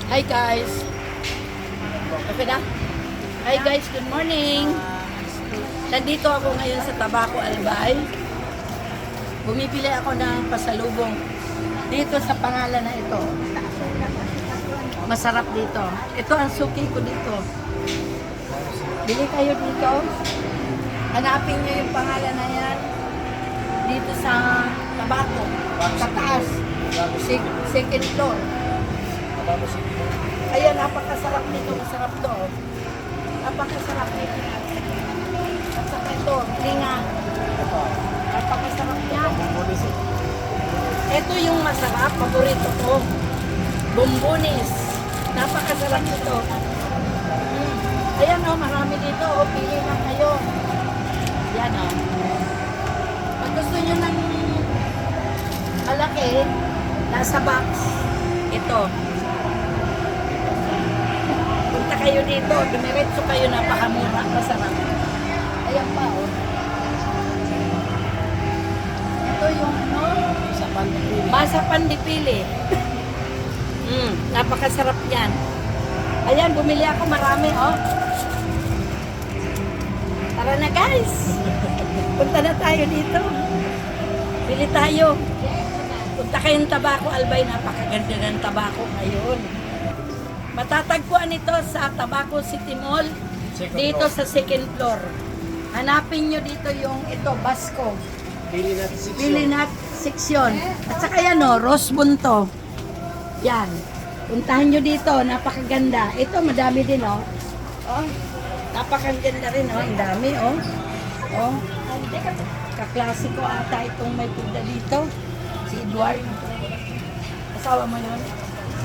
Hi guys. Okay na? Hi guys, good morning. Nandito ako ngayon sa Tabaco Albay. Bumibili ako ng pasalubong dito sa pangalan na ito. Masarap dito. Ito ang suki ko dito. Bili kayo dito. Hanapin nyo yung pangalan na yan. Dito sa Tabaco. Sa taas. Second floor. Ayan, napakasarap nito. Masarap to. Napakasarap nito. At saka ito, linga. Napakasarap niya. Ito yung masarap. Paborito ko. Bombones. Napakasarap nito. Ayan o, marami dito o. Pili lang kayo. Yan o. Pag gusto nyo ng malaki, nasa box. Ito. Punta kayo dito. Dumiretso kayo, napakamura. Masarap. Ayan pa o. Ito yung ano? Masa pandipili. Napakasarap yan. Ayan, bumili ako marami, oh. Tara na, guys. Punta na tayo dito. Bili tayo. Punta kayong Tabaco Albay. Napakaganda ng Tabaco ngayon. Matatagpuan ito sa Tabaco City Mall. Dito sa second floor. Hanapin nyo dito yung ito, Basco. Bilinat seksyon. At saka yan, oh, Rosbon to. Yan. Puntahan nyo dito, napakaganda. Ito, madami din, oh. Oh, napakaganda rin, oh. Ang dami, oh. Oh. Kaklasiko ata itong may punta dito. Si Edward. Asawa mo yun?